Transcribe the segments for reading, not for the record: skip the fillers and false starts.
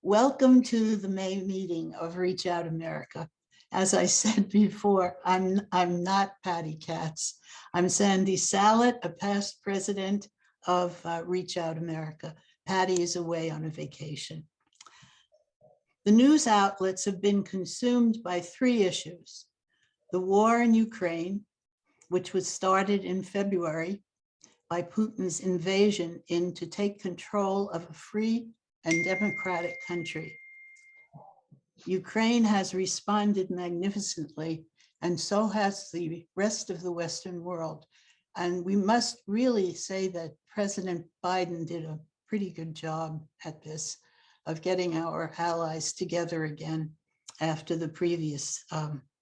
Welcome to the May meeting of Reach Out America. As I said before, I'm not Patty Katz. I'm Sandy Sallet, a past president of Reach Out America. Patty is away on a vacation. The news outlets have been consumed by three issues: the war in Ukraine, which was started in February by Putin's invasion in to take control of a free and democratic country. Ukraine has responded magnificently, and so has the rest of the Western world. And we must really say that President Biden did a pretty good job at this, of getting our allies together again after the previous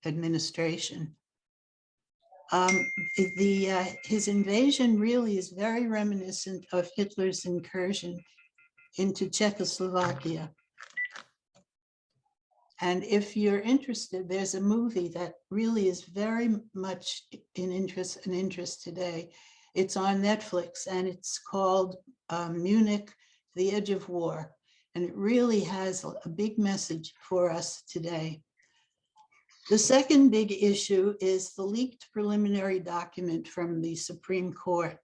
administration. His invasion really is very reminiscent of Hitler's incursion into Czechoslovakia. And if you're interested, there's a movie that really is very much an interest today. It's on Netflix, and it's called Munich, The Edge of War. And it really has a big message for us today. The second big issue is the leaked preliminary document from the Supreme Court,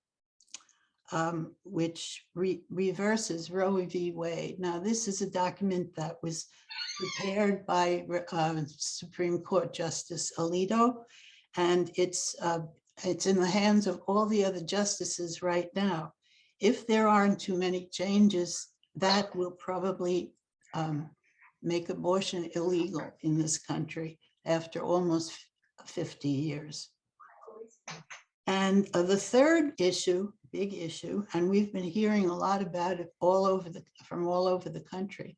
which reverses Roe v. Wade. Now, this is a document that was prepared by Supreme Court Justice Alito, and it's in the hands of all the other justices right now. If there aren't too many changes, that will probably make abortion illegal in this country after almost 50 years. And the third issue, big issue, and we've been hearing a lot about it from all over the country,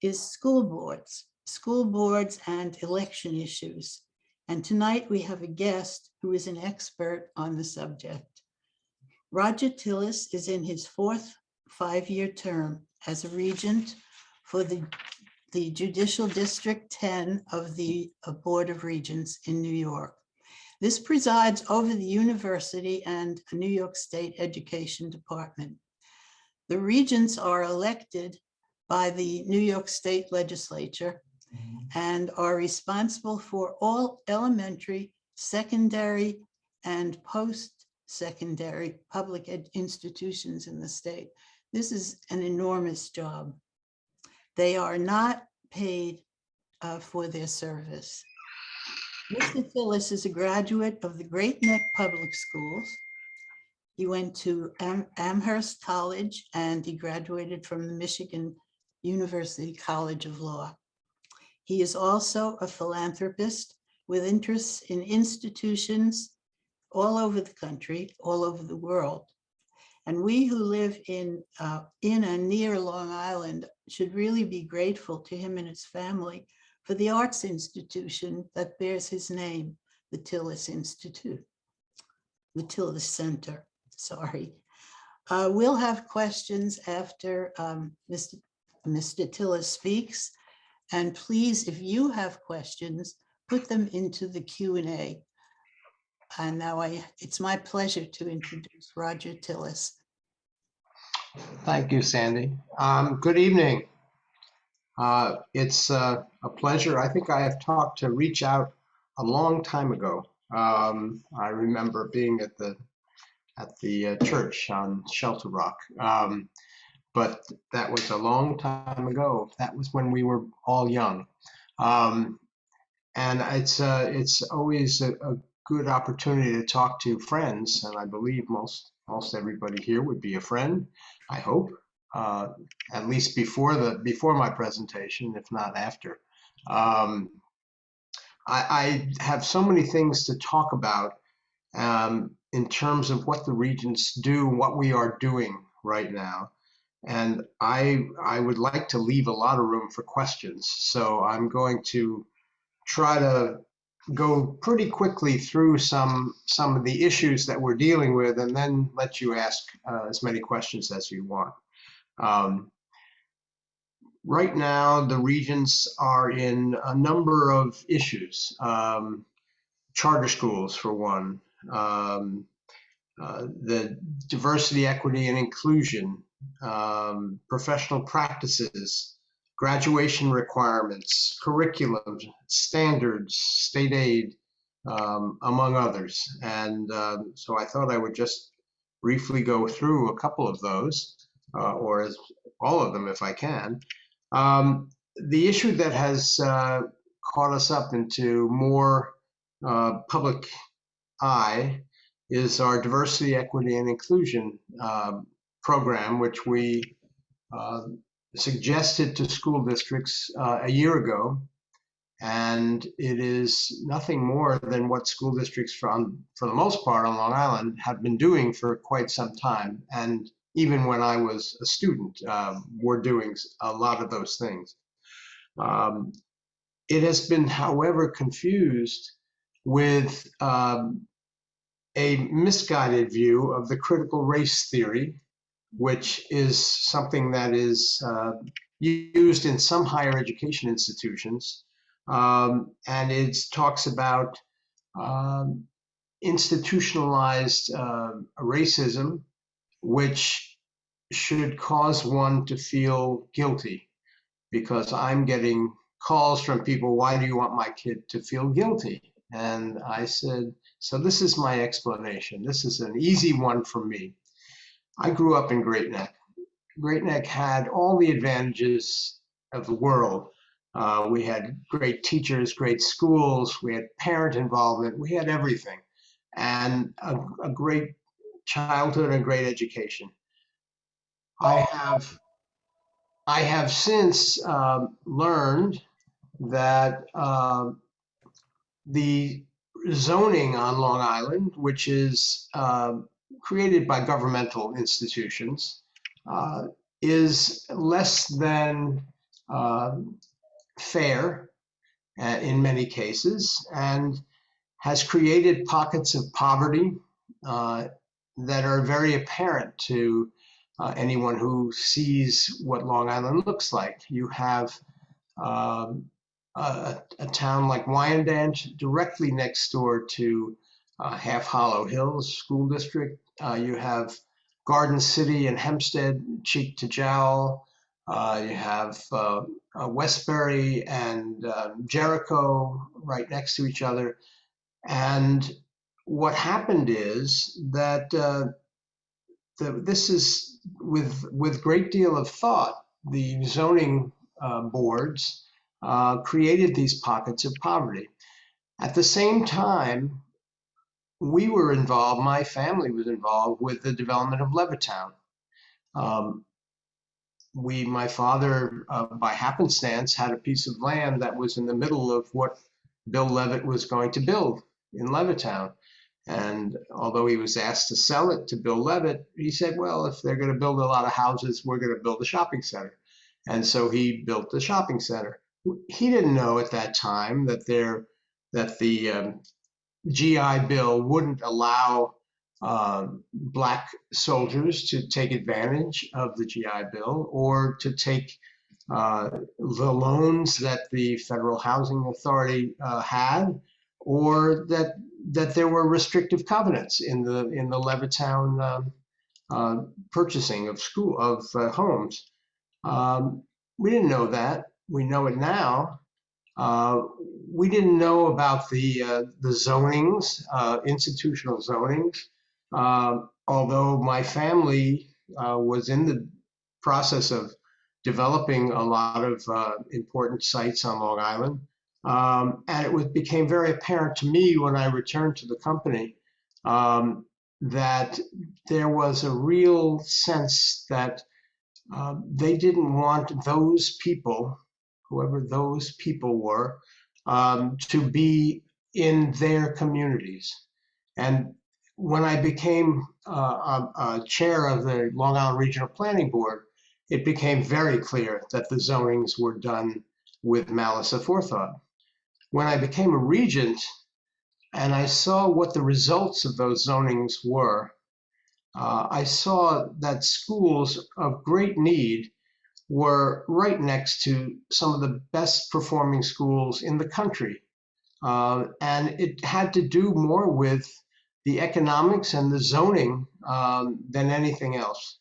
is school boards and election issues. And tonight we have a guest who is an expert on the subject. Roger Tillis is in his fourth five-year term as a regent for the Judicial District 10 of the Board of Regents in New York. This presides over the university and the New York State Education Department. The regents are elected by the New York State Legislature and are responsible for all elementary, secondary, and post-secondary public institutions in the state. This is an enormous job. They are not paid for their service. Mr. Tillis is a graduate of the Great Neck Public Schools. He went to Amherst College, and he graduated from the Michigan University College of Law. He is also a philanthropist with interests in institutions all over the country, all over the world. And we who live in and near Long Island should really be grateful to him and his family for the arts institution that bears his name, the Tillis Institute, the Tillis Center, sorry. We'll have questions after Mr. Tillis speaks. And please, if you have questions, put them into the Q&A. And now it's my pleasure to introduce Roger Tillis. Thank you, Sandy. Good evening. It's a pleasure. I think I have talked to Reach Out a long time ago. I remember being at the church on Shelter Rock, but that was a long time ago. That was when we were all young, and it's always a good opportunity to talk to friends, and I believe most everybody here would be a friend, I hope, at least before my presentation, if not after. I have so many things to talk about in terms of what the regents do, what we are doing right now. And I would like to leave a lot of room for questions. So I'm going to try to go pretty quickly through some of the issues that we're dealing with, and then let you ask as many questions as you want. Right now, the regents are in a number of issues. Charter schools, for one, the diversity, equity, and inclusion professional practices, graduation requirements, curriculum, standards, state aid, among others. And so I thought I would just briefly go through a couple of those, or all of them if I can. The issue that has caught us up into more public eye is our diversity, equity, and inclusion program, which we suggested to school districts a year ago. And it is nothing more than what school districts for the most part on Long Island have been doing for quite some time. And even when I was a student, we're doing a lot of those things. It has been, however, confused with a misguided view of the critical race theory, which is something that is used in some higher education institutions. And it talks about institutionalized racism, which should cause one to feel guilty, because I'm getting calls from people, why do you want my kid to feel guilty? And I said, so this is my explanation. This is an easy one for me. I grew up in Great Neck. Great Neck had all the advantages of the world. We had great teachers, great schools, we had parent involvement, we had everything, and a great childhood and great education. I have since learned that the zoning on Long Island, which is created by governmental institutions, is less than fair in many cases, and has created pockets of poverty that are very apparent to anyone who sees what Long Island looks like. You have a town like Wyandanch directly next door to Half Hollow Hills School District. You have Garden City and Hempstead, cheek to jowl. You have Westbury and Jericho right next to each other. And what happened is that this is with great deal of thought, the zoning boards created these pockets of poverty. At the same time, we were involved, my family was involved with the development of Levittown. My father, by happenstance, had a piece of land that was in the middle of what Bill Levitt was going to build in Levittown. And although he was asked to sell it to Bill Levitt, he said, well, if they're going to build a lot of houses, we're going to build a shopping center. And so he built the shopping center. He didn't know at that time that the GI Bill wouldn't allow Black soldiers to take advantage of the GI Bill, or to take the loans that the Federal Housing Authority had, or that there were restrictive covenants in the Levittown purchasing of homes. We didn't know that. We know it now. We didn't know about the zonings, institutional zonings, although my family was in the process of developing a lot of important sites on Long Island. And it became very apparent to me when I returned to the company that there was a real sense that they didn't want those people, whoever those people were, to be in their communities. And when I became a chair of the Long Island Regional Planning Board, it became very clear that the zonings were done with malice aforethought. When I became a regent and I saw what the results of those zonings were, I saw that schools of great need were right next to some of the best performing schools in the country. And it had to do more with the economics and the zoning than anything else.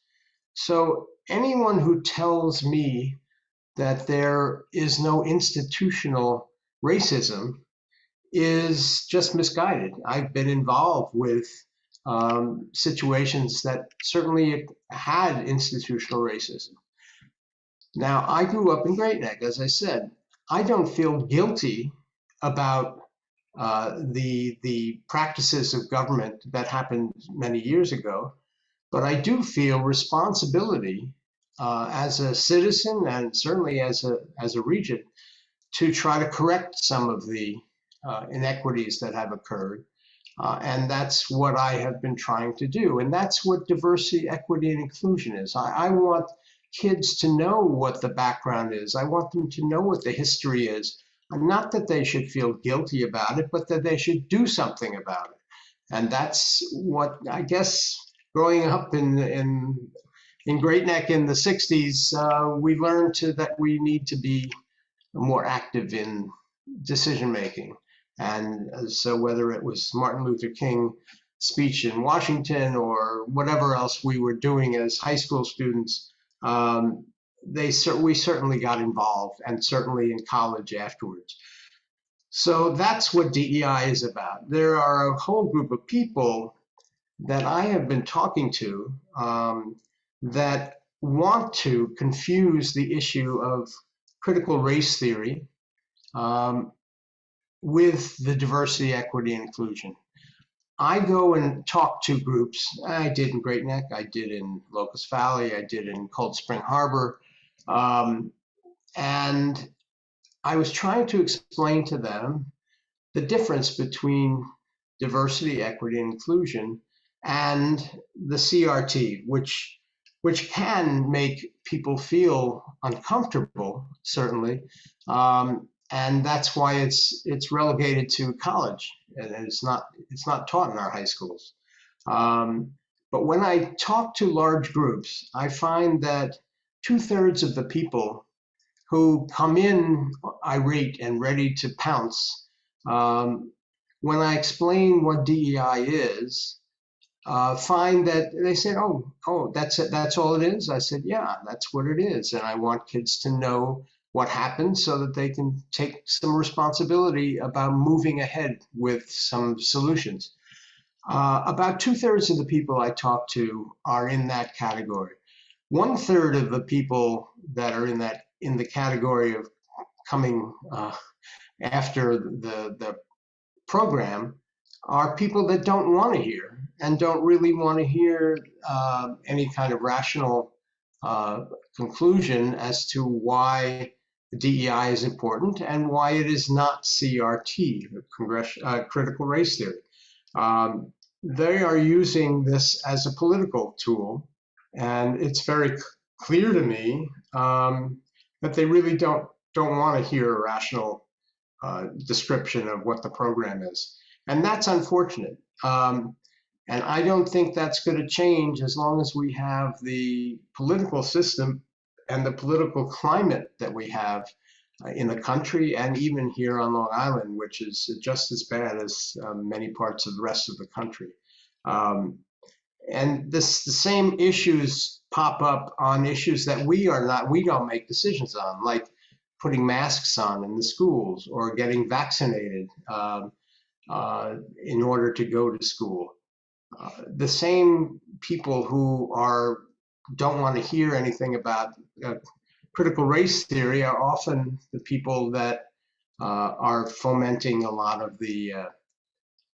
So anyone who tells me that there is no institutional racism is just misguided. I've been involved with situations that certainly had institutional racism. Now, I grew up in Great Neck, as I said. I don't feel guilty about the practices of government that happened many years ago, but I do feel responsibility as a citizen and certainly as a regent to try to correct some of the inequities that have occurred. And that's what I have been trying to do. And that's what diversity, equity, and inclusion is. I want kids to know what the background is. I want them to know what the history is. Not that they should feel guilty about it, but that they should do something about it. And that's what, I guess, growing up in Great Neck in the 60s, we learned that we need to be more active in decision making. And so whether it was Martin Luther King speech in Washington or whatever else we were doing as high school students, we certainly got involved, and certainly in college afterwards. So that's what DEI is about. There are a whole group of people that I have been talking to that want to confuse the issue of critical race theory with the diversity, equity, and inclusion. I go and talk to groups. I did in Great Neck, I did in Locust Valley, I did in Cold Spring Harbor. And I was trying to explain to them the difference between diversity, equity, and inclusion and the CRT, which can make people feel uncomfortable, certainly. And that's why it's relegated to college, and it's not taught in our high schools. But when I talk to large groups, I find that 2/3 of the people who come in irate and ready to pounce, when I explain what DEI is, find that they said, oh, that's it, that's all it is. I said, yeah, that's what it is, and I want kids to know what happened so that they can take some responsibility about moving ahead with some solutions. About 2/3 of the people I talk to are in that category. 1/3 of the people that are in the category of coming after the program are people that don't want to hear and don't really want to hear any kind of rational conclusion as to why DEI is important and why it is not CRT, critical race theory. They are using this as a political tool, and it's very clear to me that they really don't want to hear a rational description of what the program is. And that's unfortunate. And I don't think that's going to change as long as we have the political system and the political climate that we have in the country and even here on Long Island, which is just as bad as many parts of the rest of the country. And the same issues pop up on issues that we don't make decisions on, like putting masks on in the schools or getting vaccinated in order to go to school. The same people who don't want to hear anything about critical race theory are often the people that are fomenting a lot of the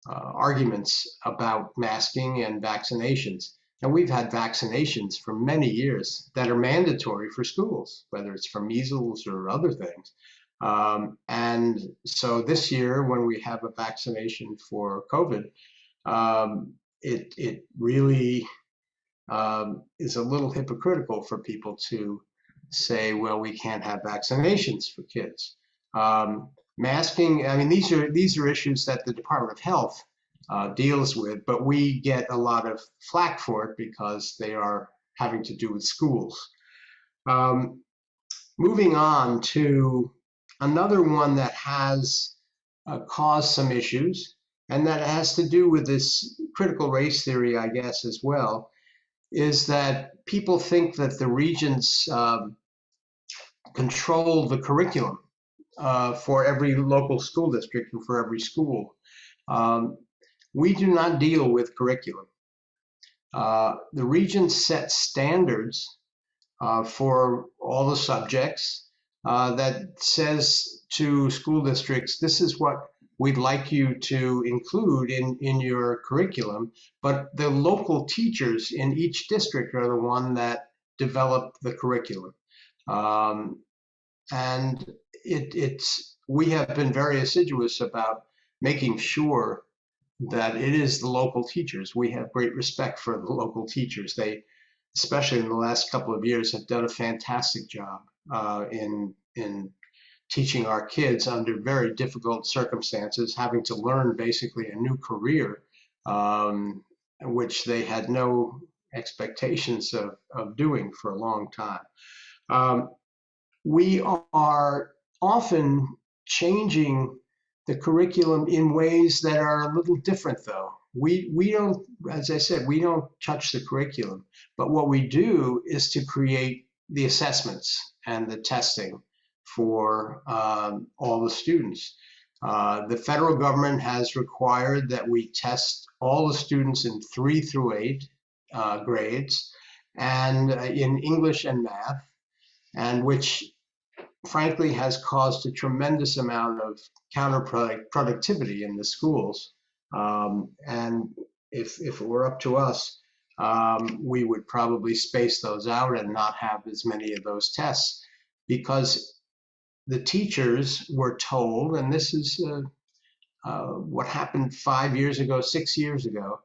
arguments about masking and vaccinations. And we've had vaccinations for many years that are mandatory for schools, whether it's for measles or other things. And so this year, when we have a vaccination for COVID, it really is a little hypocritical for people to say, well, we can't have vaccinations for kids. Masking, I mean, these are issues that the Department of Health deals with, but we get a lot of flack for it because they are having to do with schools. Moving on to another one that has caused some issues, and that has to do with this critical race theory, I guess, as well, is that people think that the regents control the curriculum for every local school district and for every school. We do not deal with curriculum. The regents set standards for all the subjects that says to school districts, this is what we'd like you to include in your curriculum, but the local teachers in each district are the one that develop the curriculum. And we have been very assiduous about making sure that it is the local teachers. We have great respect for the local teachers. They, especially in the last couple of years, have done a fantastic job in teaching our kids under very difficult circumstances, having to learn basically a new career, which they had no expectations of doing for a long time. We are often changing the curriculum in ways that are a little different, though. We don't, as I said, we don't touch the curriculum, but what we do is to create the assessments and the testing for all the students. The federal government has required that we test all the students in 3 through 8 grades and in English and math, and which frankly has caused a tremendous amount of counterproductivity in the schools. And if it were up to us, we would probably space those out and not have as many of those tests, because the teachers were told, and this is what happened 5 years ago, 6 years ago,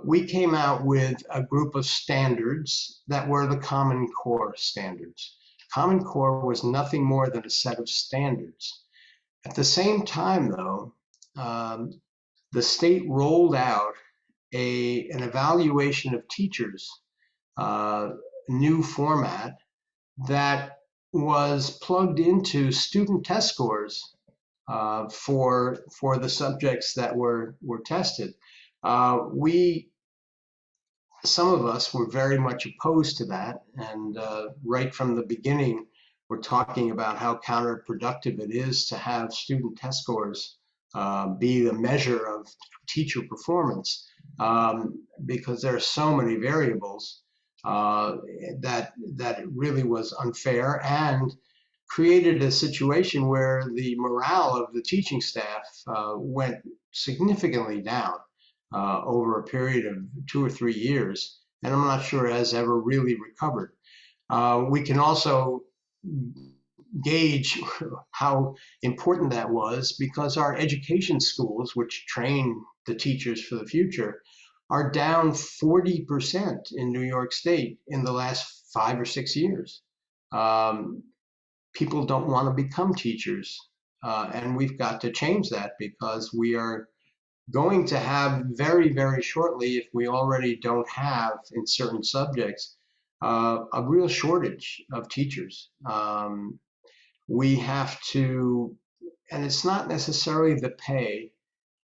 we came out with a group of standards that were the Common Core standards. Common Core was nothing more than a set of standards. At the same time, though, the state rolled out an evaluation of teachers, new format that was plugged into student test scores for the subjects that were tested. Some of us were very much opposed to that, and right from the beginning, we're talking about how counterproductive it is to have student test scores be the measure of teacher performance, because there are so many variables that it really was unfair and created a situation where the morale of the teaching staff went significantly down over a period of 2 or 3 years, and I'm not sure it has ever really recovered. We can also gauge how important that was because our education schools, which train the teachers for the future, are down 40% in New York State in the last 5 or 6 years. People don't want to become teachers, and we've got to change that because we are going to have very, very shortly, if we already don't have in certain subjects, a real shortage of teachers. We have to, and it's not necessarily the pay.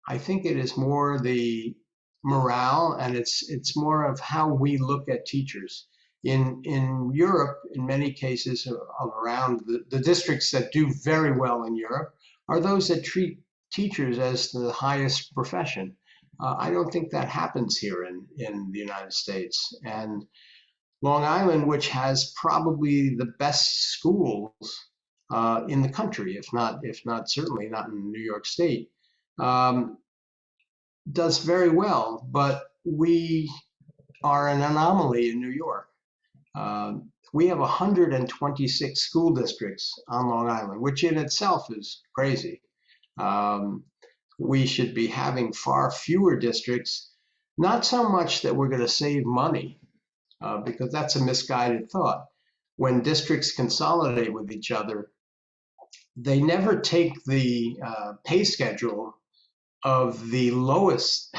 I think it is more the morale, and it's more of how we look at teachers. In Europe, in many cases around the districts that do very well in Europe are those that treat teachers as the highest profession. I don't think that happens here in the United States. And Long Island, which has probably the best schools in the country, if not certainly not in New York State, does very well, but we are an anomaly in New York. We have 126 school districts on Long Island, which in itself is crazy. We should be having far fewer districts, not so much that we're going to save money, because that's a misguided thought. When districts consolidate with each other, they never take the pay schedule of the lowest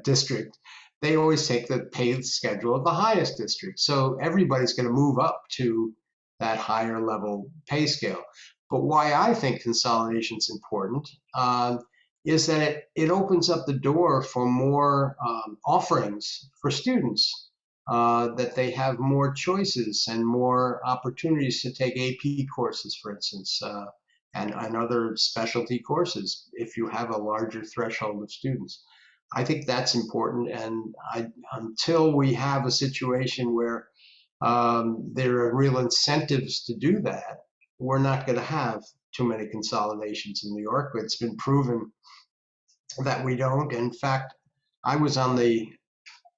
district. They always take the pay schedule of the highest district. So everybody's going to move up to that higher level pay scale. But why I think consolidation is important is that it opens up the door for more offerings for students. that they have more choices and more opportunities to take AP courses, for instance, and other specialty courses if you have a larger threshold of students. I think that's important, and until we have a situation where there are real incentives to do that, we're not going to have too many consolidations in New York. It's been proven that we don't. In fact, I was on the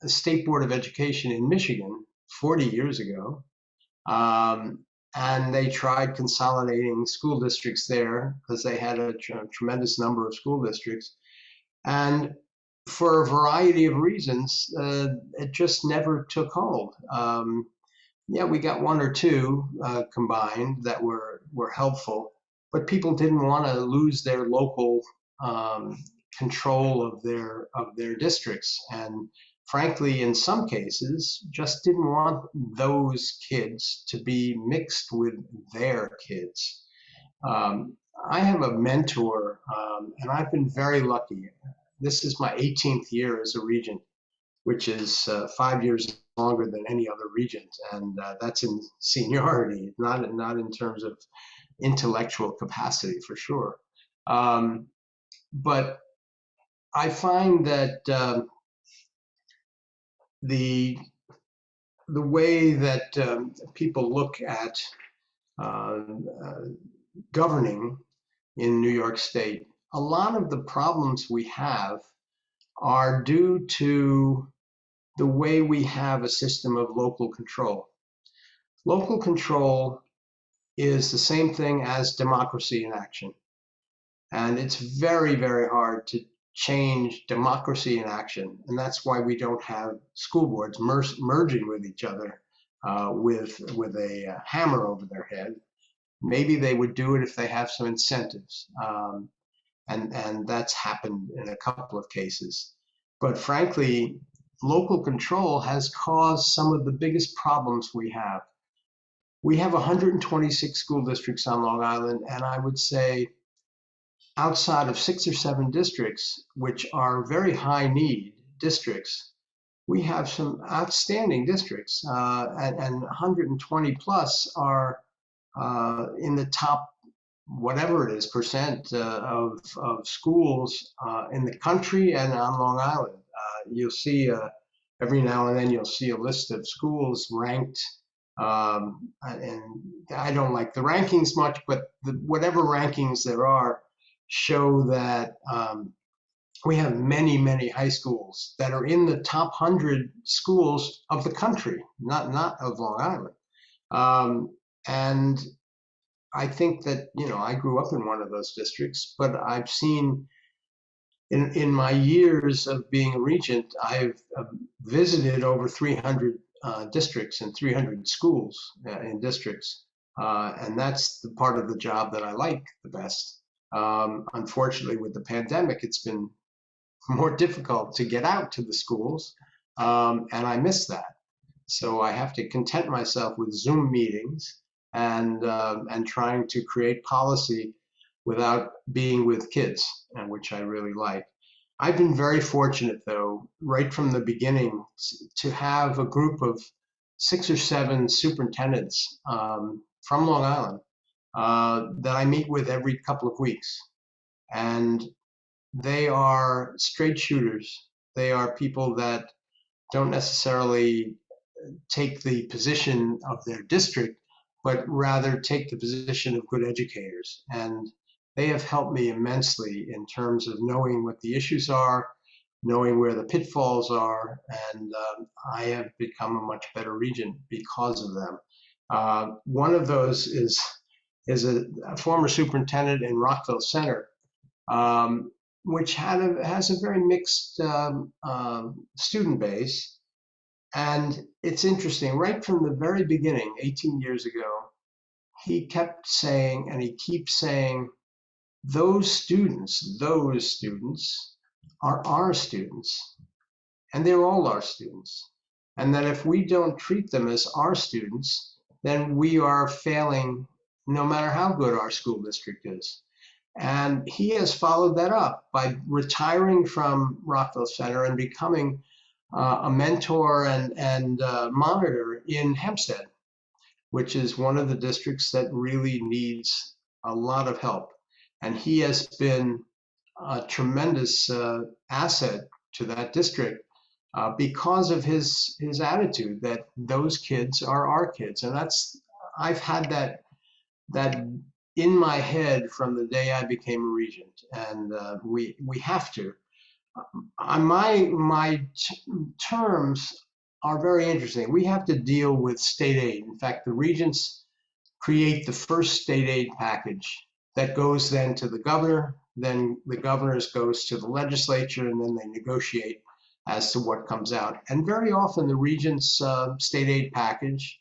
State Board of Education in Michigan 40 years ago, and they tried consolidating school districts there because they had a tremendous number of school districts. And for a variety of reasons, it just never took hold. Yeah, we got one or two combined that were helpful, but people didn't want to lose their local control of their districts, and frankly, in some cases, just didn't want those kids to be mixed with their kids. I have a mentor, and I've been very lucky. This is my 18th year as a regent, which is 5 years longer than any other regent, and that's in seniority, not in terms of intellectual capacity, for sure. But I find that the way that people look at governing in New York State, a lot of the problems we have are due to the way we have a system of local control. Local control is the same thing as democracy in action. And it's very, very hard to change democracy in action. And that's why we don't have school boards merging with each other with a hammer over their head. Maybe they would do it if they have some incentives. And that's happened in a couple of cases. But frankly, local control has caused some of the biggest problems we have. We have 126 school districts on Long Island, and I would say outside of 6 or 7 districts, which are very high need districts, we have some outstanding districts, and 120 plus are in the top, whatever it is, percent of schools in the country and on Long Island. You'll see every now and then you'll see a list of schools ranked, and I don't like the rankings much, but whatever rankings there are show that we have many, many high schools that are in the top 100 schools of the country, not of Long Island. And I think that, I grew up in one of those districts, but I've seen in my years of being a regent, I've visited over 300 districts and 300 schools in districts. And that's the part of the job that I like the best. Unfortunately, with the pandemic, it's been more difficult to get out to the schools, and I miss that. So I have to content myself with Zoom meetings and trying to create policy without being with kids, and which I really like. I've been very fortunate, though, right from the beginning, to have a group of 6 or 7 superintendents from Long Island that I meet with every couple of weeks. And they are straight shooters. They are people that don't necessarily take the position of their district, but rather take the position of good educators. And they have helped me immensely in terms of knowing what the issues are, knowing where the pitfalls are, and I have become a much better regent because of them. One of those is a former superintendent in Rockville Center, which has a very mixed student base. And it's interesting, right from the very beginning, 18 years ago, he kept saying, and he keeps saying, those students are our students, and they're all our students. And that if we don't treat them as our students, then we are failing no matter how good our school district is. And he has followed that up by retiring from Rockville Center and becoming a mentor and monitor in Hempstead, which is one of the districts that really needs a lot of help. And he has been a tremendous asset to that district because of his attitude that those kids are our kids. And I've had that in my head from the day I became a regent, and we have to. My terms are very interesting. We have to deal with state aid. In fact, the regents create the first state aid package that goes then to the governor, then the governor's goes to the legislature, and then they negotiate as to what comes out. And very often the regent's state aid package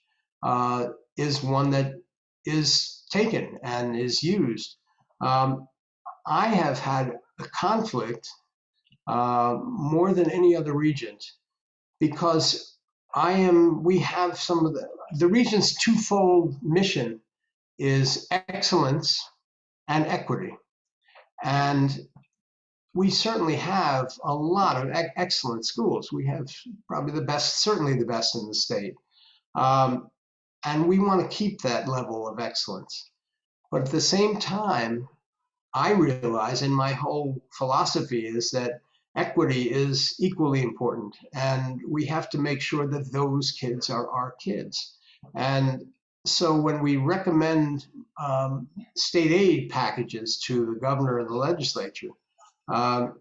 is one that is taken and is used. I have had a conflict more than any other regent because we have some of the regent's twofold mission is excellence and equity. And we certainly have a lot of excellent schools. We have probably the best, certainly the best in the state. And we want to keep that level of excellence. But at the same time, I realize, and my whole philosophy is that equity is equally important, and we have to make sure that those kids are our kids. And so when we recommend state aid packages to the governor and the legislature,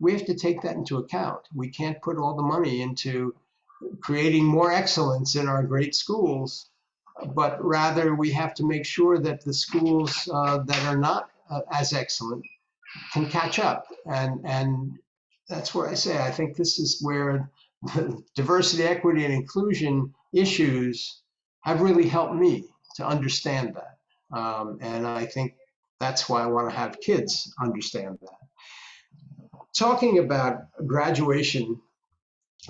we have to take that into account. We can't put all the money into creating more excellence in our great schools, but rather we have to make sure that the schools that are not as excellent can catch up. And that's where I say, I think this is where the diversity, equity, and inclusion issues have really helped me to understand that. And I think that's why I want to have kids understand that. Talking about graduation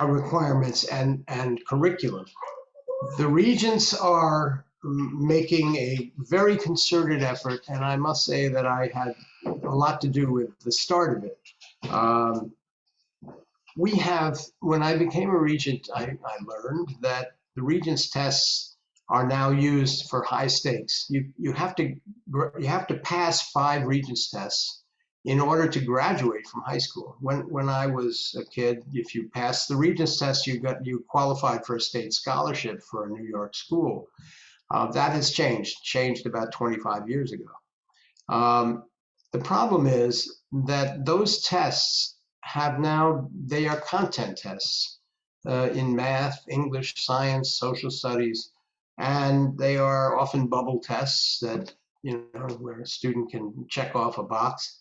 requirements and curriculum, the regents are making a very concerted effort, and I must say that I had a lot to do with the start of it. When I became a regent, I learned that the regents tests are now used for high stakes. You have to pass 5 regents tests in order to graduate from high school. When I was a kid, if you passed the regents test, you qualified for a state scholarship for a New York school. That has changed about 25 years ago. The problem is that those tests they are content tests in math, English, science, social studies, and they are often bubble tests that, where a student can check off a box.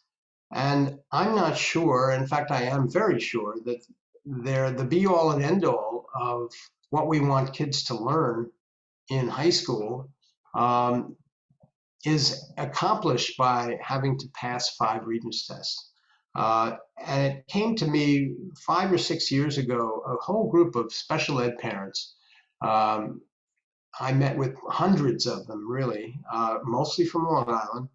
And I'm not sure, in fact, I am very sure that they're the be all and end all of what we want kids to learn in high school is accomplished by having to pass 5 regents tests. And it came to me 5 or 6 years ago, a whole group of special ed parents. I met with hundreds of them, really, mostly from Long Island.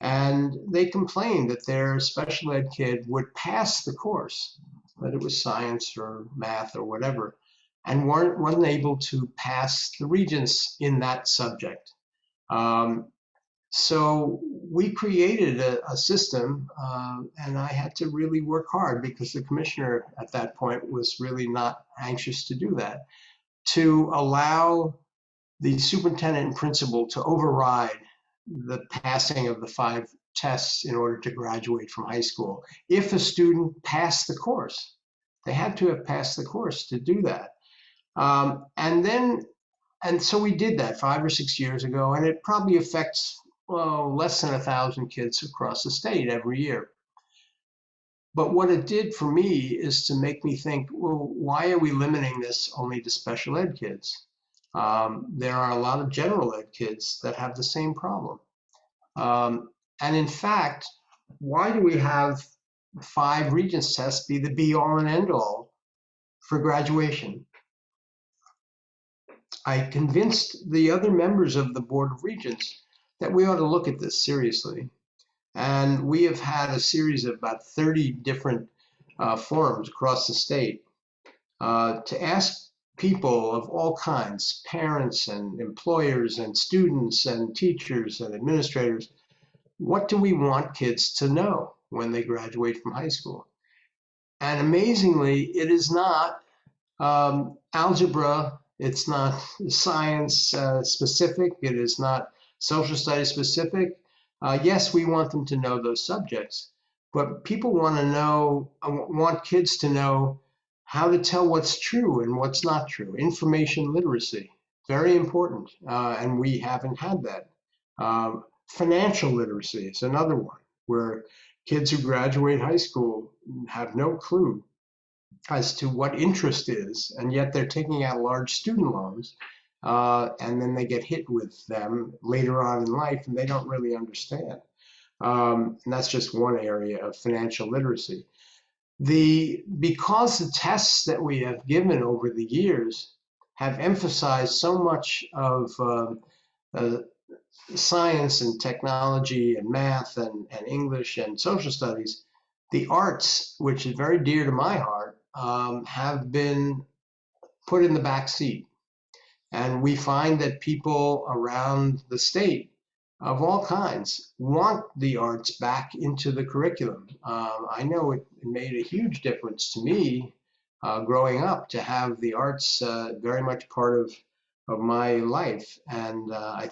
And they complained that their special ed kid would pass the course, whether it was science or math or whatever, and weren't able to pass the regents in that subject. So we created a system, and I had to really work hard because the commissioner at that point was really not anxious to do that, to allow the superintendent and principal to override the passing of the 5 tests in order to graduate from high school. If a student passed the course, they had to have passed the course to do that. And so we did that 5 or 6 years ago, and it probably affects less than 1,000 kids across the state every year. But what it did for me is to make me think, well, why are we limiting this only to special ed kids? There are a lot of general ed kids that have the same problem. And in fact, why do we have 5 regents tests be the be all and end all for graduation? I convinced the other members of the Board of Regents that we ought to look at this seriously. And we have had a series of about 30 different forums across the state to ask people of all kinds, parents and employers and students and teachers and administrators, what do we want kids to know when they graduate from high school? And amazingly, it is not algebra, it's not science specific, it is not social studies specific. Yes, we want them to know those subjects, but people want kids to know how to tell what's true and what's not true. Information literacy, very important, and we haven't had that. Financial literacy is another one, where kids who graduate high school have no clue as to what interest is, and yet they're taking out large student loans, and then they get hit with them later on in life, and they don't really understand. And that's just one area of financial literacy. Because the tests that we have given over the years have emphasized so much of science and technology and math and English and social studies, the arts, which is very dear to my heart, have been put in the back seat. And we find that people around the state of all kinds want the arts back into the curriculum. I know it made a huge difference to me growing up to have the arts very much part of my life. And I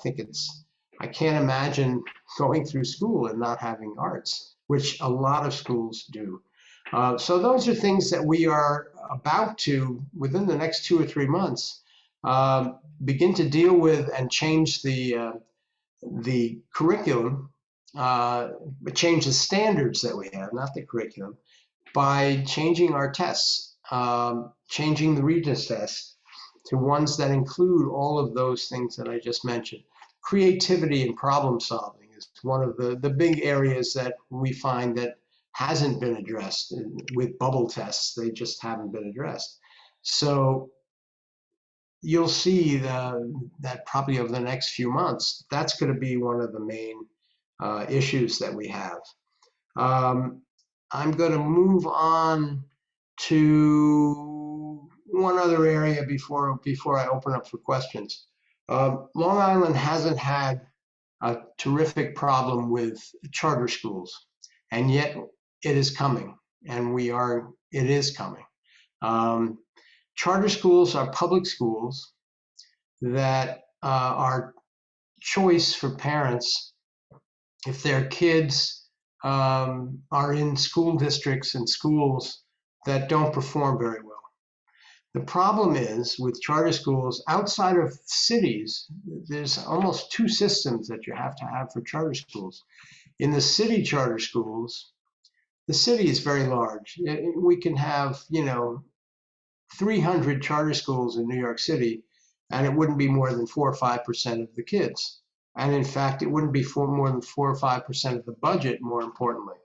can't imagine going through school and not having arts, which a lot of schools do. So those are things that we are about to, within the next 2 or 3 months, begin to deal with and change the curriculum, change the standards that we have, not the curriculum, by changing our tests, changing the Regents test to ones that include all of those things that I just mentioned. Creativity and problem solving is one of the big areas that we find that hasn't been addressed with bubble tests. They just haven't been addressed. So you'll see that probably over the next few months, that's going to be one of the main issues that we have. I'm going to move on to one other area before I open up for questions. Long Island hasn't had a terrific problem with charter schools, and yet it is coming, and it is coming. Charter schools are public schools that are choice for parents if their kids are in school districts and schools that don't perform very well. The problem is with charter schools outside of cities, there's almost 2 systems that you have to have for charter schools. In the city charter schools, the city is very large. We can have, 300 charter schools in New York City, and it wouldn't be more than 4 or 5% of the kids. And in fact, it wouldn't be more than 4 or 5% of the budget, more importantly.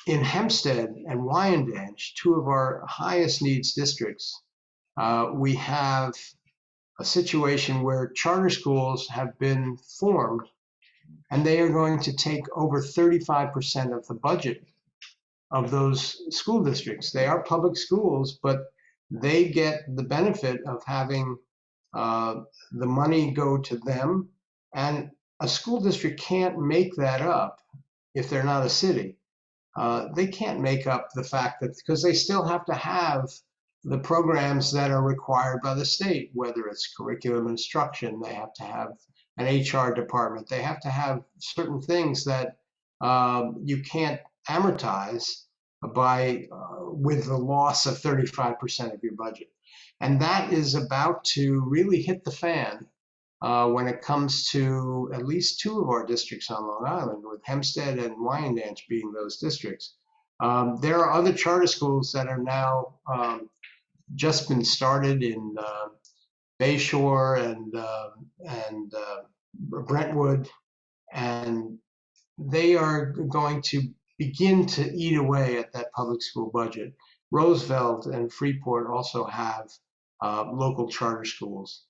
In Hempstead and Wyandanch, 2 of our highest needs districts, we have a situation where charter schools have been formed, and they are going to take over 35% of the budget of those school districts. They are public schools, but they get the benefit of having the money go to them, and a school district can't make that up if they're not a city. They can't make up the fact that, because they still have to have the programs that are required by the state, whether it's curriculum instruction, they have to have an HR department, they have to have certain things that you can't amortize with the loss of 35% of your budget. And that is about to really hit the fan when it comes to at least 2 of our districts on Long Island, with Hempstead and Wyandanch being those districts. There are other charter schools that are now just been started in Bayshore and Brentwood, and they are going to begin to eat away at that public school budget. Roosevelt and Freeport also have local charter schools.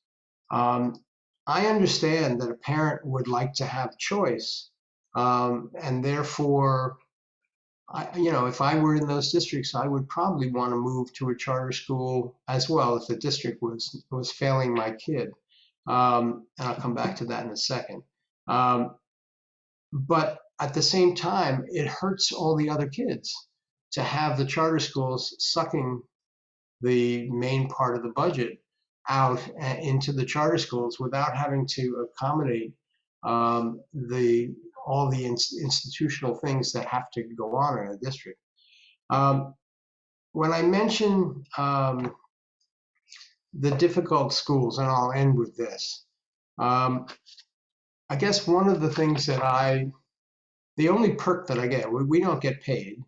I understand that a parent would like to have choice, and therefore if I were in those districts, I would probably want to move to a charter school as well if the district was failing my kid. And I'll come back to that in a second. But at the same time, it hurts all the other kids to have the charter schools sucking the main part of the budget out into the charter schools without having to accommodate all the institutional things that have to go on in a district. When I mention the difficult schools, and I'll end with this, I guess one of the things that the only perk that I get, we don't get paid,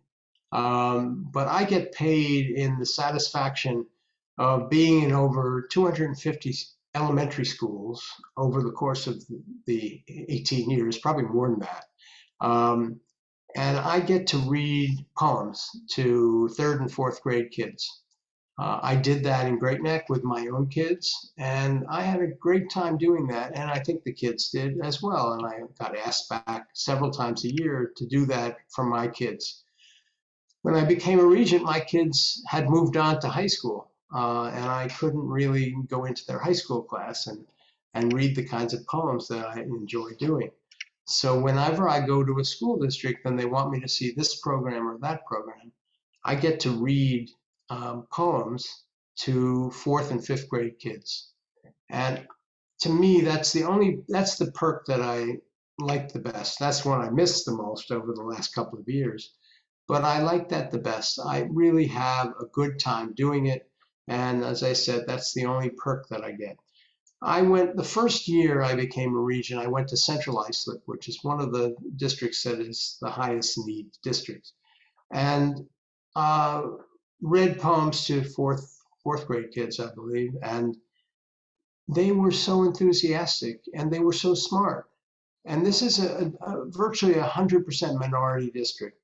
but I get paid in the satisfaction of being in over 250 elementary schools over the course of the 18 years, probably more than that. And I get to read poems to third and fourth grade kids. I did that in Great Neck with my own kids, and I had a great time doing that, and I think the kids did as well. And I got asked back several times a year to do that for my kids. When I became a regent, my kids had moved on to high school, and I couldn't really go into their high school class and read the kinds of poems that I enjoy doing. So whenever I go to a school district and they want me to see this program or that program, I get to read poems to fourth and fifth grade kids. And to me, that's the perk that I like the best. That's one I missed the most over the last couple of years. But I like that the best. I really have a good time doing it. And as I said, that's the only perk that I get. The first year I became a regent, I went to Central Islip, which is one of the districts that is the highest need districts, and read poems to fourth grade kids, I believe. And they were so enthusiastic and they were so smart. And this is a virtually 100% minority district.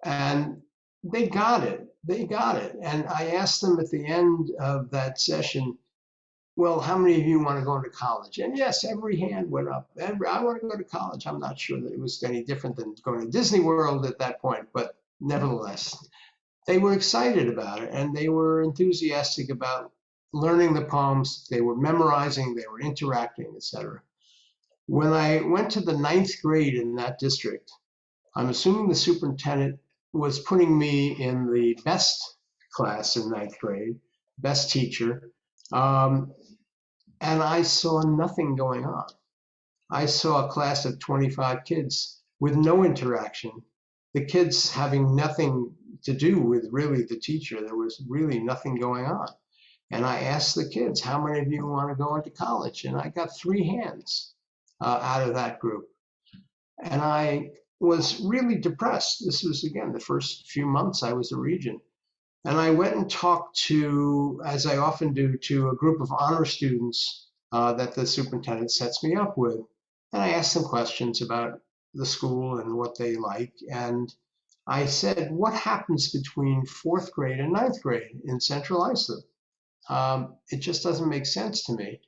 And they got it. They got it. And I asked them at the end of that session, well, how many of you want to go into college? And yes, every hand went up. I want to go to college. I'm not sure that it was any different than going to Disney World at that point, but nevertheless, they were excited about it and they were enthusiastic about learning the poems. They were memorizing, they were interacting, etc. When I went to the 9th grade in that district, I'm assuming the superintendent was putting me in the best class in 9th grade, best teacher, and I saw nothing going on. I saw a class of 25 kids with no interaction, the kids having nothing to do with really the teacher. There was really nothing going on. And I asked the kids, how many of you want to go into college? And I got 3 hands out of that group. And I was really depressed. This was, again, the first few months I was a regent. And I went and talked to, as I often do, to a group of honor students that the superintendent sets me up with. And I asked them questions about the school and what they like. And I said, what happens between 4th grade and 9th grade in Central Islip? It just doesn't make sense to me.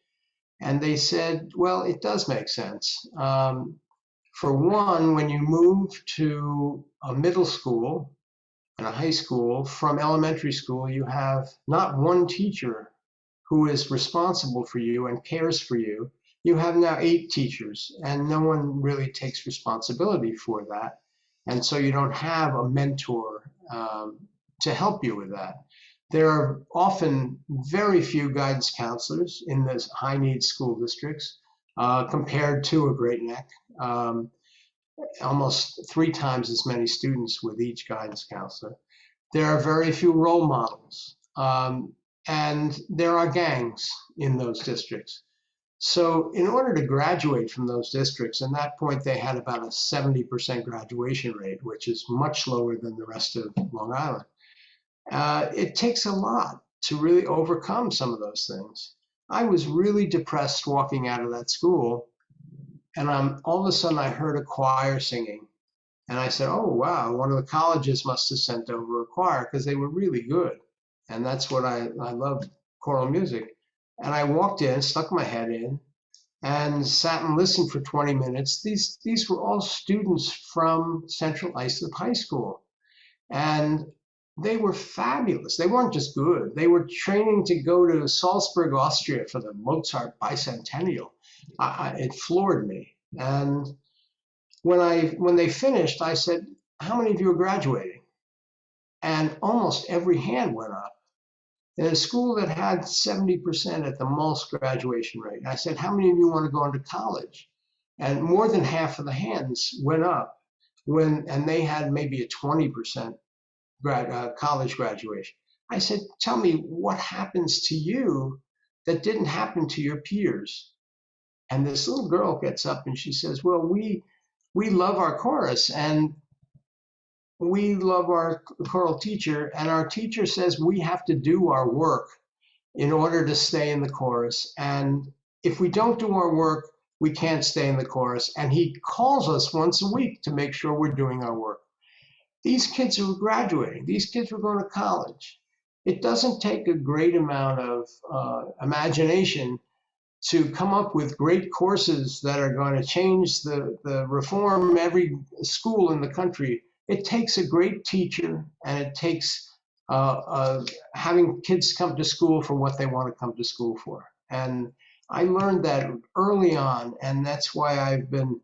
And they said, well, it does make sense. For one, when you move to a middle school and a high school from elementary school, you have not one teacher who is responsible for you and cares for you. You have now 8 teachers, and no one really takes responsibility for that. And so you don't have a mentor to help you with that. There are often very few guidance counselors in the high needs school districts compared to a Great Neck. Almost 3 times as many students with each guidance counselor. There are very few role models, and there are gangs in those districts. So in order to graduate from those districts, at that point they had about a 70% graduation rate, which is much lower than the rest of Long Island. It takes a lot to really overcome some of those things. I was really depressed walking out of that school, and all of a sudden I heard a choir singing. And I said, oh, wow, one of the colleges must have sent over a choir because they were really good. And that's what I love, choral music. And I walked in, stuck my head in, and sat and listened for 20 minutes. These were all students from Central Islip High School. And they were fabulous. They weren't just good. They were training to go to Salzburg, Austria for the Mozart bicentennial. It floored me. And when they finished, I said, "How many of you are graduating?" And almost every hand went up. In a school that had 70% at the most graduation rate, I said, "How many of you want to go into college?" And more than half of the hands went up and they had maybe a 20% college graduation. I said, "Tell me what happens to you that didn't happen to your peers." And this little girl gets up and she says, "Well, we love our chorus and we love our choral teacher, and our teacher says we have to do our work in order to stay in the chorus. And if we don't do our work, we can't stay in the chorus. And he calls us once a week to make sure we're doing our work." These kids were graduating. These kids were going to college. It doesn't take a great amount of imagination to come up with great courses that are going to change the reform every school in the country. It takes a great teacher, and it takes having kids come to school for what they want to come to school for. And I learned that early on, and that's why I've been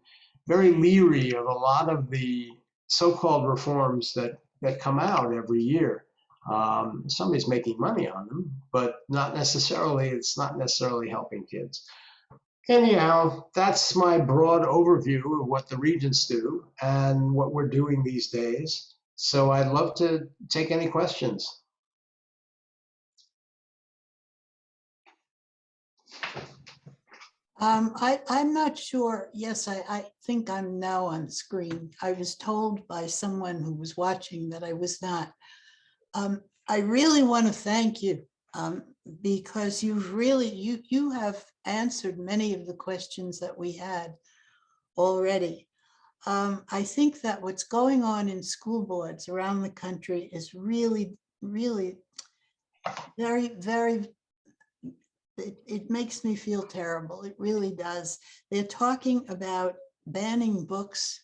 very leery of a lot of the so-called reforms that come out every year. Somebody's making money on them, but it's not necessarily helping kids. Anyhow, that's my broad overview of what the regents do and what we're doing these days. So I'd love to take any questions. I'm not sure. Yes, I think I'm now on screen. I was told by someone who was watching that I was not. I really want to thank you because you have answered many of the questions that we had already. I think that what's going on in school boards around the country is really, really very, very, it makes me feel terrible. It really does. They're talking about banning books.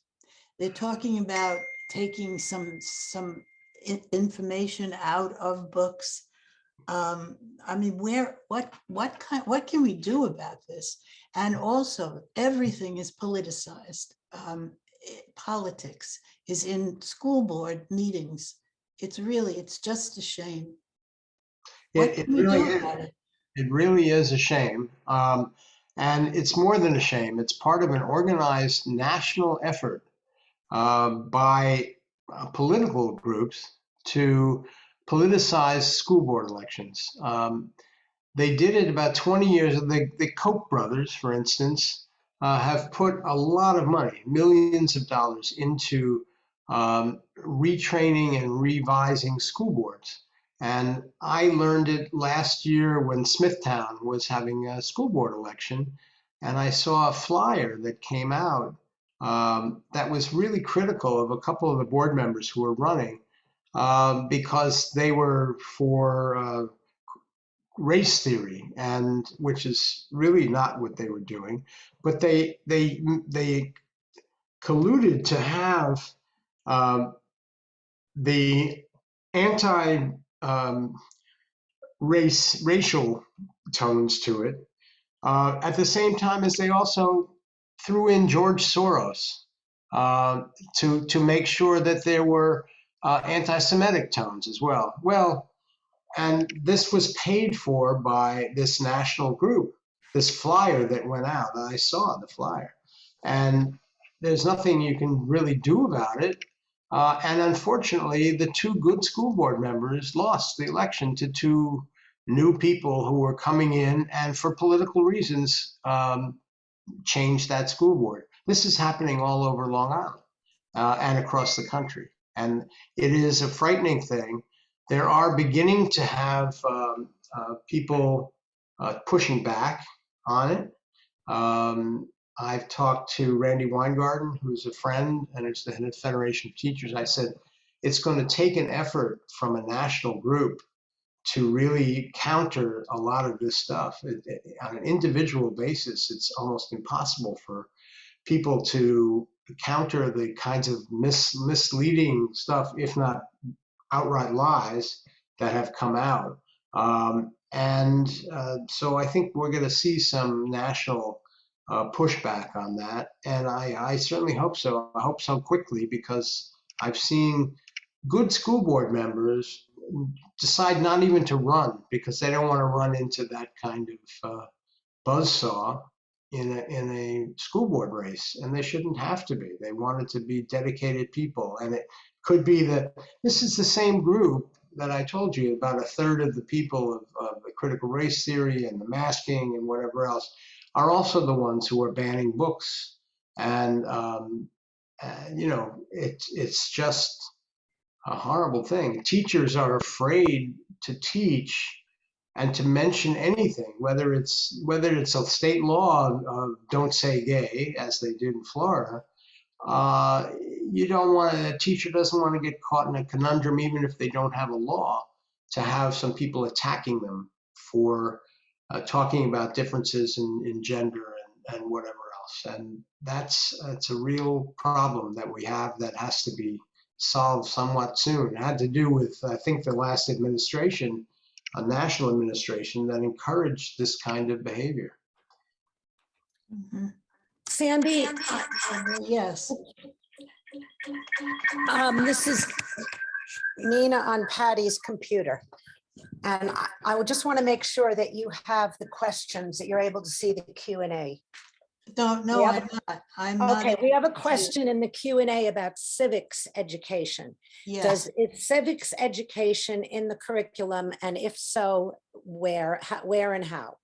They're talking about taking some information out of books. I mean, what can we do about this? And also, everything is politicized. Politics is in school board meetings. It's just a shame. What It can we really do is. about it? It really is a shame. And it's more than a shame. It's part of an organized national effort by political groups to politicize school board elections. They did it about 20 years. The Koch brothers, for instance, have put a lot of money, millions of dollars, into retraining and revising school boards. And I learned it last year when Smithtown was having a school board election. And I saw a flyer that came out that was really critical of a couple of the board members who were running because they were for race theory, and which is really not what they were doing. But they colluded to have the anti racial tones to it at the same time as they also threw in George Soros to make sure that there were anti-Semitic tones as well. Well, and this was paid for by this national group, this flyer that went out. I saw the flyer. And there's nothing you can really do about it. And unfortunately, the two good school board members lost the election to two new people who were coming in and for political reasons changed that school board. This is happening all over Long Island and across the country. And it is a frightening thing. There are beginning to have people pushing back on it. I've talked to Randy Weingarten, who's a friend and is the head of the Federation of Teachers. I said, it's going to take an effort from a national group to really counter a lot of this stuff. On an individual basis, it's almost impossible for people to counter the kinds of misleading stuff, if not outright lies, that have come out. So I think we're going to see some national pushback on that. And I certainly hope so. I hope so quickly, because I've seen good school board members decide not even to run because they don't want to run into that kind of buzzsaw in a school board race, and they shouldn't have to be. They wanted to be dedicated people, and it could be that this is the same group that I told you about. A third of the people of the critical race theory and the masking and whatever else are also the ones who are banning books, and it's just a horrible thing. Teachers are afraid to teach and to mention anything, whether it's a state law of don't say gay, as they did in Florida. You don't want a teacher doesn't want to get caught in a conundrum, even if they don't have a law, to have some people attacking them for talking about differences in gender and whatever else. And that's a real problem that we have that has to be solved somewhat soon. It had to do with, I think, the last administration, a national administration, that encouraged this kind of behavior. Mhm. Sandy, Yes. this is Nina on Patty's computer. And I would just want to make sure that you have the questions, that you're able to see the Q&A. No, Yeah. I'm not. I'm not. Okay, we have a question in the Q&A about civics education. Yes. Is civics education in the curriculum? And if so, where and how?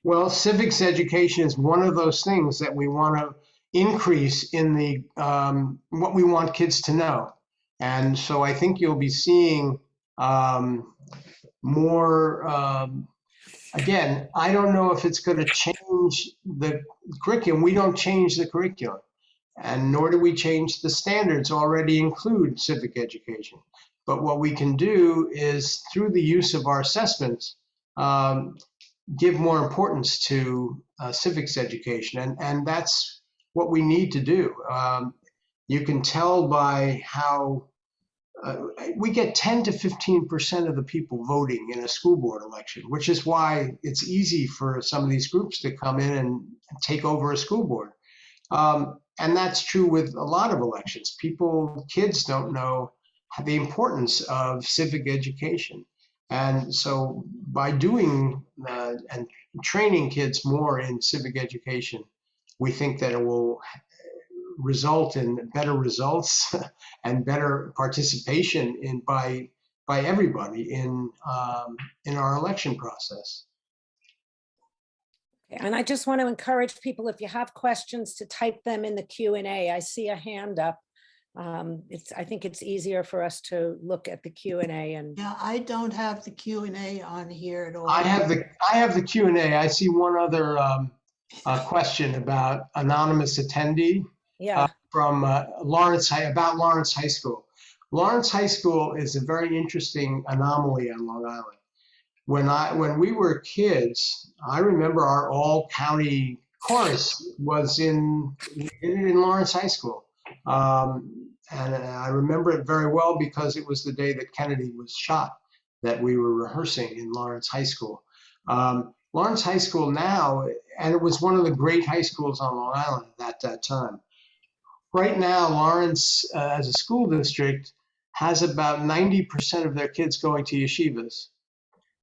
Well, civics education is one of those things that we want to increase in the what we want kids to know. And so I think you'll be seeing more. Again, I don't know if it's going to change the curriculum. We don't change the curriculum, and nor do we change the standards already include civic education. But what we can do is, through the use of our assessments, give more importance to civics education. And that's what we need to do. You can tell by how we get 10 to 15% of the people voting in a school board election, which is why it's easy for some of these groups to come in and take over a school board. And that's true with a lot of elections. Kids don't know the importance of civic education. And so by doing and training kids more in civic education, we think that it will result in better results and better participation by everybody in our election process. And I just want to encourage people, if you have questions, to type them in the Q&A. I see a hand up. I think it's easier for us to look at the Q&A. And Yeah, I don't have the Q&A on here at all. I have the Q&A. I see one other question about anonymous attendee. yeah, From Lawrence High School. Lawrence High School is a very interesting anomaly on Long Island. When we were kids, I remember our all-county chorus was in Lawrence High School. And I remember it very well because it was the day that Kennedy was shot that we were rehearsing in Lawrence High School. Lawrence High School now, and it was one of the great high schools on Long Island at that time. Right now, Lawrence, as a school district, has about 90% of their kids going to yeshivas.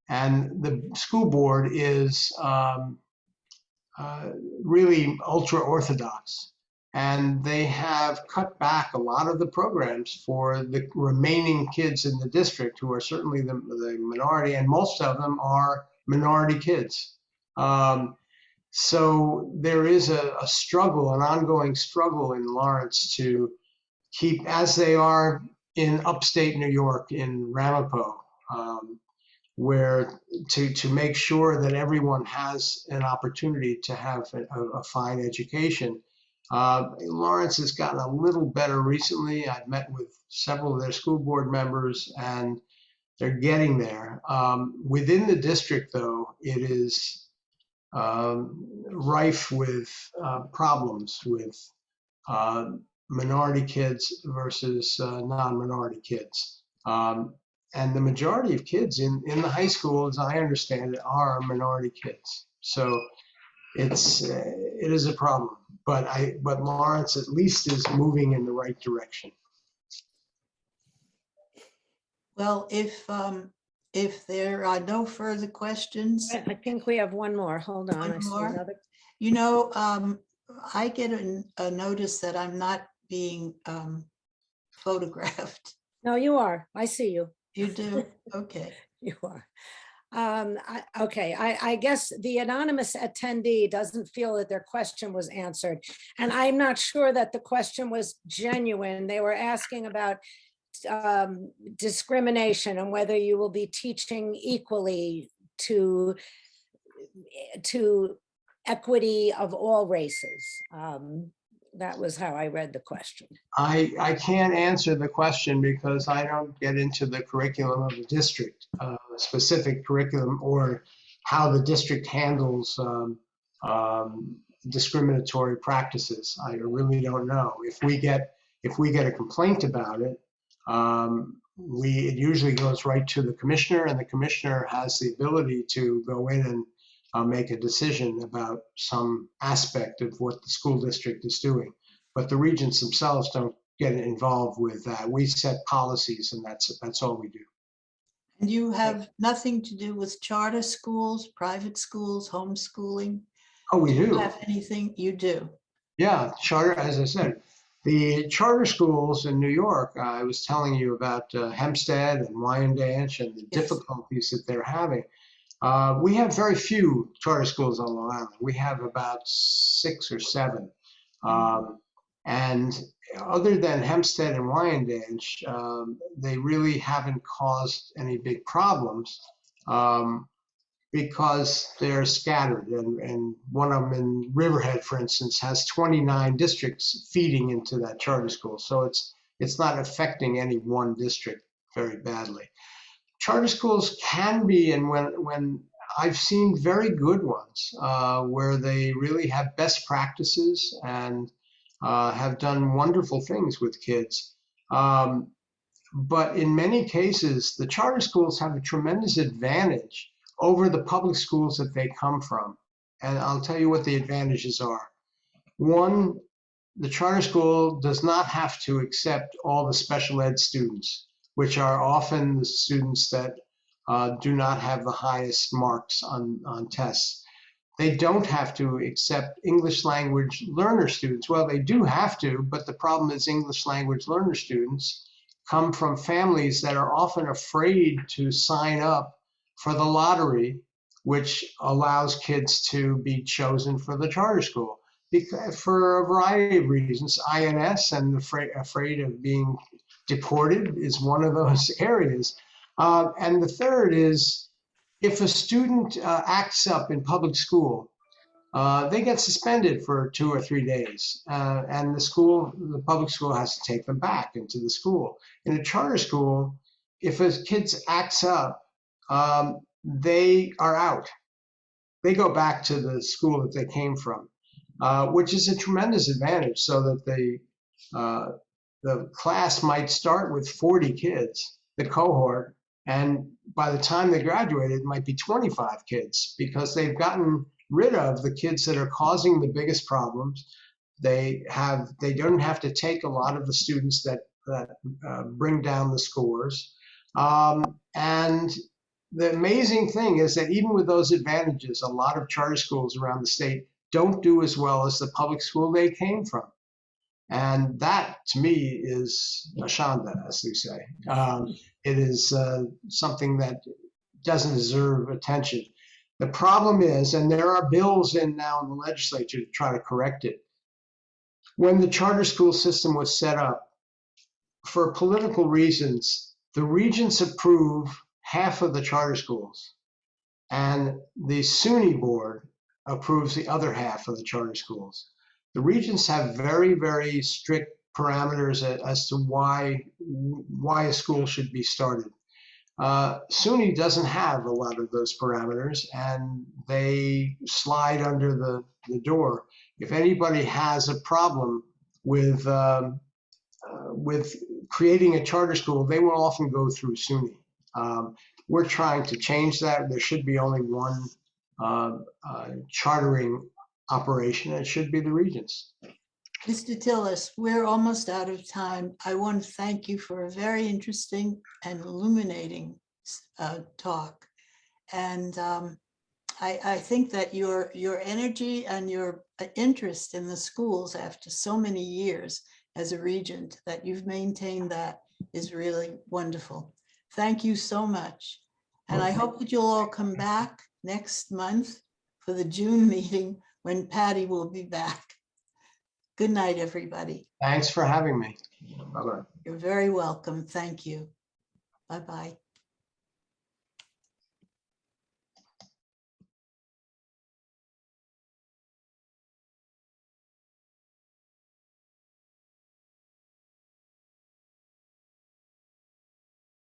And the school board is really ultra-Orthodox. And they have cut back a lot of the programs for the remaining kids in the district, who are certainly the minority, and most of them are minority kids. So there is a struggle, an ongoing struggle in Lawrence to keep, as they are in upstate New York, in Ramapo, where to make sure that everyone has an opportunity to have a fine education. Lawrence has gotten a little better recently. I've met with several of their school board members, and they're getting there. Within the district, though, it is rife with problems with minority kids versus non-minority kids. And the majority of kids in the high school, as I understand it, are minority kids. So it is a problem. But Lawrence at least is moving in the right direction. Well, if there are no further questions, I think we have one more. Hold on. One I see more? another. you know, I get a notice that I'm not being photographed. No, you are. I see you. You do? Okay. You are. Okay, I guess the anonymous attendee doesn't feel that their question was answered. And I'm not sure that the question was genuine. They were asking about discrimination and whether you will be teaching equally to equity of all races. That was how I read the question. I can't answer the question because I don't get into the curriculum of the district, specific curriculum, or how the district handles discriminatory practices. I really don't know. If we get a complaint about it, it usually goes right to the commissioner, and the commissioner has the ability to go in and make a decision about some aspect of what the school district is doing. But the regents themselves don't get involved with that. We set policies, and that's all we do. And you have nothing to do with charter schools, private schools, homeschooling? Oh, we Do you do. have anything? You do? Yeah, charter, as I said, the charter schools in New York, I was telling you about Hempstead and Wyandanch and the difficulties that they're having. We have very few charter schools on Long Island. We have about 6 or 7. And other than Hempstead and Wyandanch, they really haven't caused any big problems because they're scattered. And one of them in Riverhead, for instance, has 29 districts feeding into that charter school. So it's not affecting any one district very badly. Charter schools can be, and when I've seen very good ones where they really have best practices and have done wonderful things with kids. But in many cases, the charter schools have a tremendous advantage over the public schools that they come from. And I'll tell you what the advantages are. One, the charter school does not have to accept all the special ed students, which are often the students that do not have the highest marks on tests. They don't have to accept English language learner students. Well, they do have to, but the problem is English language learner students come from families that are often afraid to sign up for the lottery, which allows kids to be chosen for the charter school. Because, for a variety of reasons, INS and afraid of being deported is one of those areas. And the third is, if a student acts up in public school, they get suspended for 2 or 3 days, and the public school has to take them back into the school. In a charter school, if a kid acts up, they are out. They go back to the school that they came from, which is a tremendous advantage, so that the class might start with 40 kids, the cohort, and by the time they graduate, it might be 25 kids, because they've gotten rid of the kids that are causing the biggest problems. They don't have to take a lot of the students that bring down the scores. And the amazing thing is that even with those advantages, a lot of charter schools around the state don't do as well as the public school they came from. And that, to me, is a shanda, as they say. It is something that doesn't deserve attention. The problem is, and there are bills in now in the legislature to try to correct it, when the charter school system was set up, for political reasons, the regents approve half of the charter schools, and the SUNY board approves the other half of the charter schools. The regents have very, very strict parameters as to why a school should be started. SUNY doesn't have a lot of those parameters, and they slide under the door. If anybody has a problem with creating a charter school, they will often go through SUNY. We're trying to change that. There should be only one chartering operation. It should be the Regents. Mr. Tillis, we're almost out of time. I want to thank you for a very interesting and illuminating talk. And I think that your energy and your interest in the schools after so many years as a regent, that you've maintained, that is really wonderful. Thank you so much. And I hope that you'll all come back next month for the June meeting when Patty will be back. Good night, everybody. Thanks for having me. Bye-bye. You're very welcome. Thank you. Bye-bye.